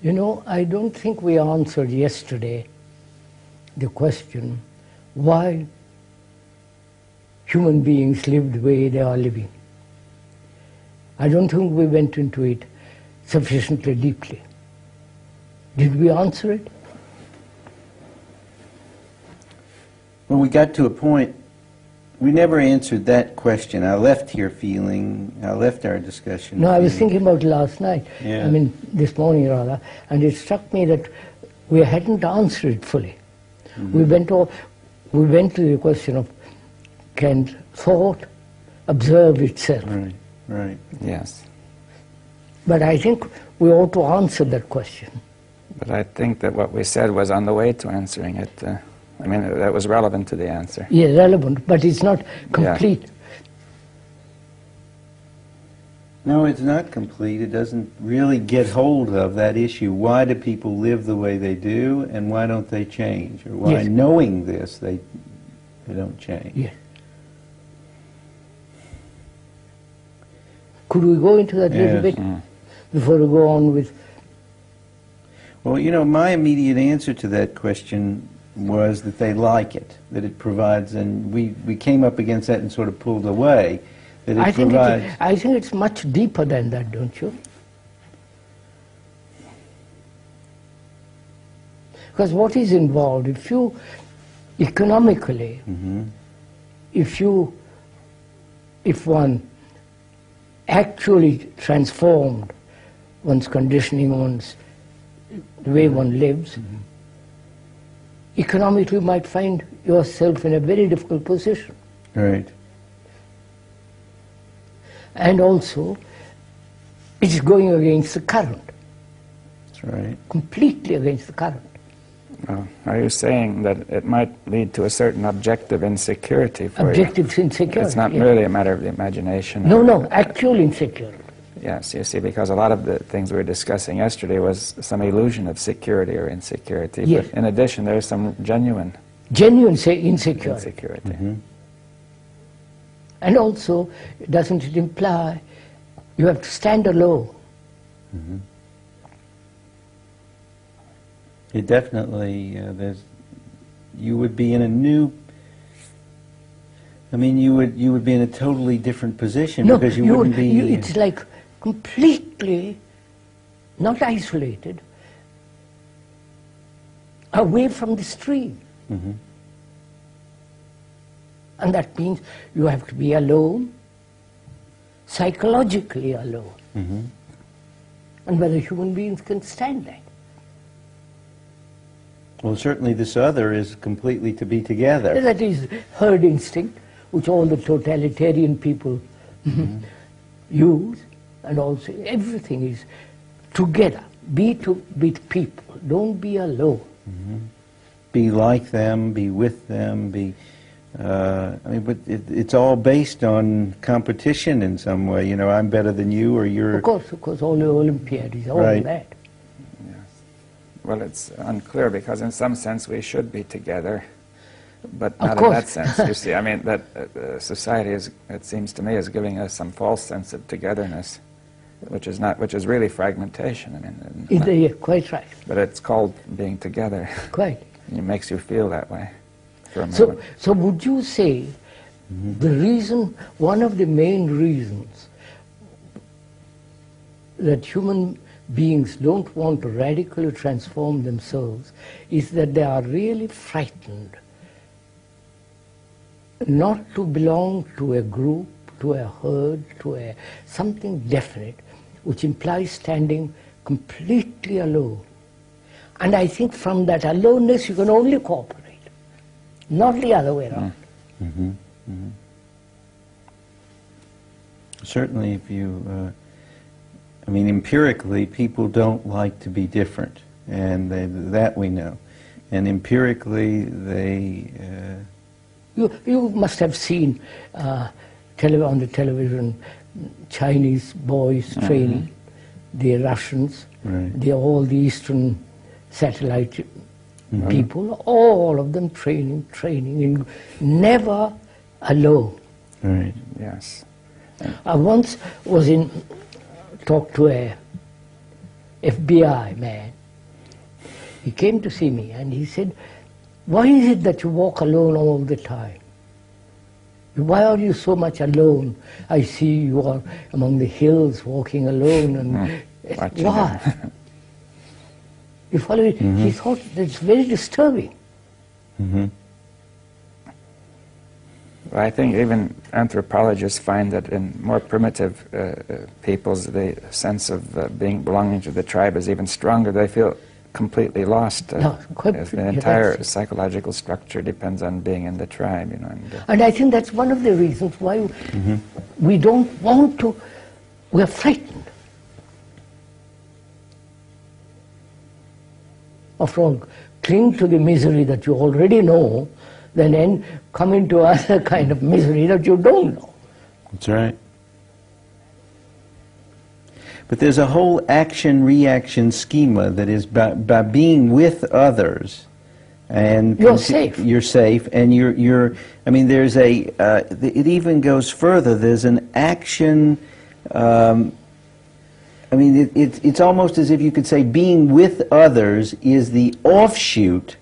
You know, I don't think we answered yesterday the question why human beings live the way they are living. I don't think we went into it sufficiently deeply. Did we answer it? Well, we got to a point, we never answered that question. I left here feeling, I left our discussion. No, I was thinking about last night, Yeah. I mean this morning rather, and it struck me that we hadn't answered it fully. We went to the question of can thought observe itself? Right, right. Yes. But I think we ought to answer that question. But I think that what we said was on the way to answering it. I mean, that was relevant to the answer. Yeah, relevant, but it's not complete. No, it's not complete. It doesn't really get hold of that issue. Why do people live the way they do, and why don't they change? Or why, Yes. knowing this, they don't change? Yeah. Could we go into that a little Yes. bit before we go on with... Well, you know, my immediate answer to that question was that they like it, that it provides, and we came up against that and sort of pulled away, that it provides... I think it's much deeper than that, don't you? Because what is involved, if you, economically, if one actually transformed one's conditioning, the way one lives, economically you might find yourself in a very difficult position. Right. And also, it's going against the current, That's right. completely against the current. Are you saying that it might lead to a certain objective insecurity for Objective insecurity. It's not yeah. really a matter of the imagination. No, or- no, actual insecurity. Yes, you see, because a lot of the things we were discussing yesterday was some illusion of security or insecurity. Yes. But in addition, there's some genuine Genuine insecurity. insecurity. And also, doesn't it imply you have to stand alone? It definitely, you would be in a new, I mean, you would be in a totally different position because you wouldn't be... it's like completely not isolated, away from the stream. And that means you have to be alone, psychologically alone. And whether human beings can stand that. Well, certainly this other is completely to be together. That is herd instinct, which all the totalitarian people use, and also everything is together. Be people, don't be alone. Be like them, be with them, be... I mean, but it's all based on competition in some way. You know, I'm better than you, or you're... Of course, all the Olympiad is all Right. that. Well, it's unclear because in some sense we should be together, but Of not in course. that sense. You see, I mean, that society is, it seems to me, is giving us some false sense of togetherness, which is really fragmentation. I mean, Yeah, quite right, but it's called being together. quite. It makes you feel that way for a moment. So would you say the reason, one of the main reasons that human beings don't want to radically transform themselves is that they are really frightened not to belong to a group, to a herd, to something definite, which implies standing completely alone. And I think from that aloneness you can only cooperate, not the other way around. Certainly if you... I mean, empirically, people don't like to be different, and that we know. And empirically, they... You must have seen on the television Chinese boys training, the Russians, Right. all the Eastern satellite people, all of them training, never alone. Right. Yes. I once was talked to a FBI man. He came to see me and he said, "Why is it that you walk alone all the time? Why are you so much alone? I see you are among the hills walking alone." And why? You follow it? He thought that's very disturbing. Well, I think even anthropologists find that in more primitive peoples, the sense of belonging to the tribe is even stronger. They feel completely lost. The entire psychological structure depends on being in the tribe, you know. And I think that's one of the reasons why we don't want to. We're frightened. After all, cling to the misery that you already know, then come into other kind of misery that you don't know. That's right. But there's a whole action-reaction schema that is by being with others, and you're safe. You're safe, and you're. I mean, there's a. It even goes further. There's an action. I mean, it's almost as if you could say being with others is the offshoot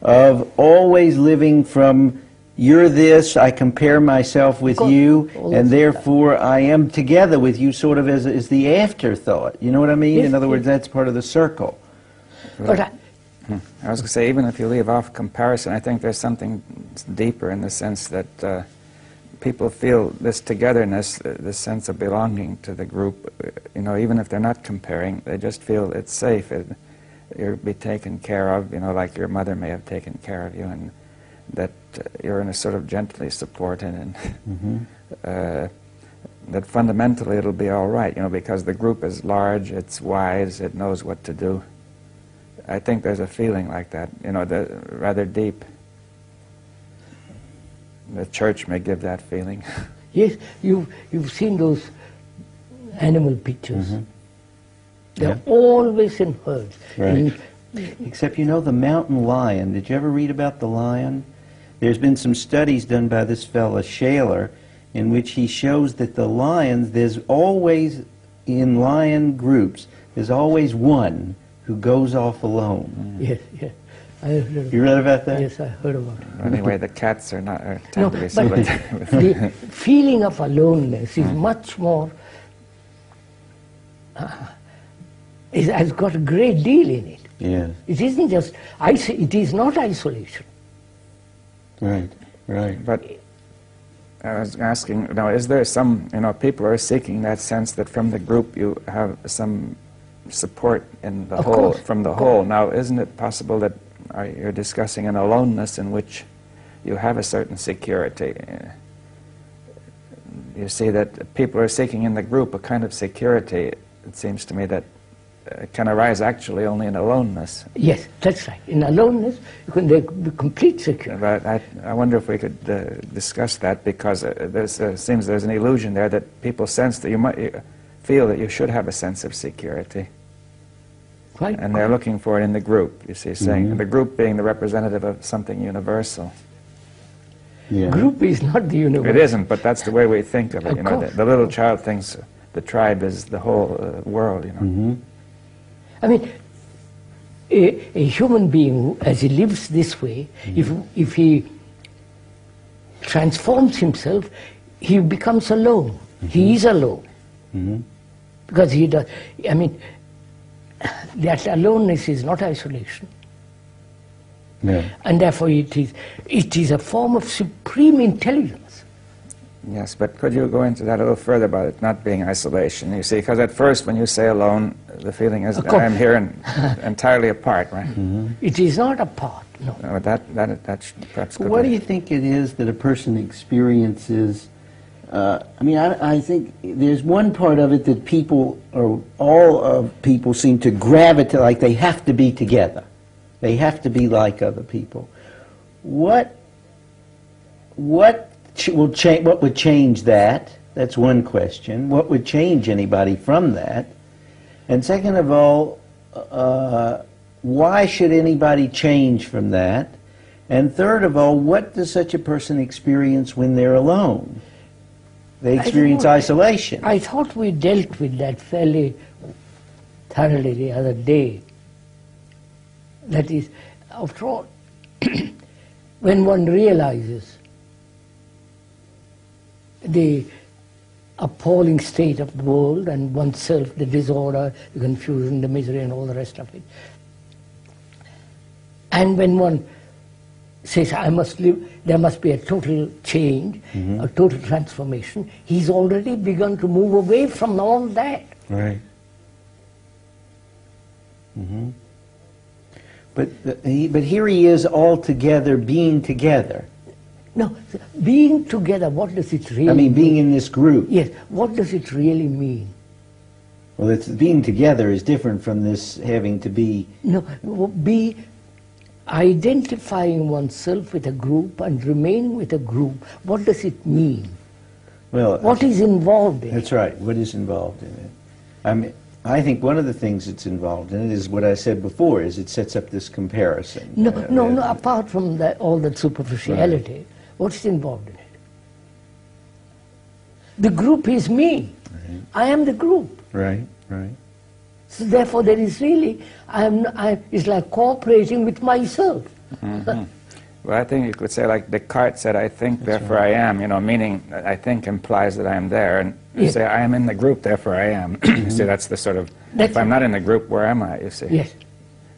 of always living from you're this, I compare myself with you, and therefore I am together with you, sort of as the afterthought. You know what I mean? Yes, in other words, that's part of the circle. But I was going to say, even if you leave off comparison, I think there's something deeper in the sense that people feel this togetherness, this sense of belonging to the group. You know, even if they're not comparing, they just feel it's safe. You'll be taken care of, you know, like your mother may have taken care of you, and that you're in a sort of gently supported, and that fundamentally it'll be all right, you know, because the group is large, it's wise, it knows what to do. I think there's a feeling like that, you know, rather deep. The church may give that feeling. Yes, you've seen those animal pictures. They're always in herds. Right. Except, you know, the mountain lion. Did you ever read about the lion? There's been some studies done by this fella, Shaler, in which he shows that the lions, there's always, in lion groups, there's always one who goes off alone. Yes, yes. You read about that? Yes, I heard about it. Anyway, the cats are not tend No, to be but selective. the feeling of aloneness is much more, has got a great deal in it. Yeah. It isn't just, it is not isolation. Right, right. But I was asking, now, is there some, you know, people are seeking that sense that from the group you have some support in the whole, from the whole. Now, isn't it possible that you're discussing an aloneness in which you have a certain security? You see that people are seeking in the group a kind of security, it seems to me, that can arise actually only in aloneness. Yes, that's right. In aloneness, you can be complete security. But I wonder if we could discuss that, because seems there's an illusion there that people sense that you might feel that you should have a sense of security. Right. And they're looking for it in the group, you see, saying the group being the representative of something universal. Yeah. Group is not the universe. It isn't, but that's the way we think of it. Of you know, course. the little child thinks the tribe is the whole world. You know. I mean, a human being, as he lives this way, if he transforms himself, he becomes alone. He is alone. Because he does, I mean, that aloneness is not isolation. Yeah. And therefore it is a form of supreme intelligence. Yes, but could you go into that a little further about it not being isolation? You see, because at first when you say alone, the feeling is that I'm here and entirely apart, right? It is not apart, no. No, that perhaps could What be. do you think it is that a person experiences? I mean, I think there's one part of it that people, or all of people, seem to gravitate, like they have to be together. They have to be like other people. What would change that? That's one question. What would change anybody from that? And second of all, why should anybody change from that? And third of all, what does such a person experience when they're alone? They experience isolation. I thought we dealt with that fairly thoroughly the other day. That is, after all, when one realizes the appalling state of the world and oneself, the disorder, the confusion, the misery and all the rest of it, and when one says, I must live, there must be a total change, a total transformation, he's already begun to move away from all that. Right. But here he is all together, being together. No, being together, what does it really mean? I mean, being in this group. Yes, what does it really mean? Well, it's, being together is different from this having to be... No, be identifying oneself with a group and remaining with a group. What does it mean? Well, what is involved in it? That's right, what is involved in it? I mean, I think one of the things that's involved in it is what I said before, is it sets up this comparison. No, apart from that, all that superficiality, right. What's involved in it? The group is me. Right. I am the group. Right, right. So therefore there is really, it's like cooperating with myself. Well, I think you could say, like Descartes said, I think, that's therefore right. I am, you know, meaning I think implies that I am there. And you say, I am in the group, therefore I am. You see, that's the sort of, if I'm not in the group, where am I, you see? Yes.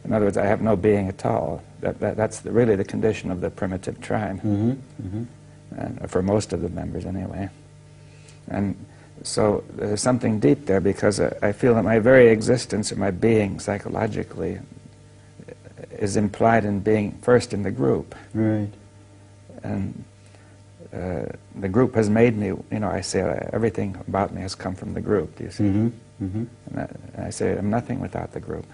In other words, I have no being at all. That's really the condition of the primitive tribe. And for most of the members, anyway. And so there's something deep there, because I feel that my very existence, or my being psychologically, is implied in being first in the group. Right. And the group has made me, you know, I say everything about me has come from the group, do you see? And I say I'm nothing without the group.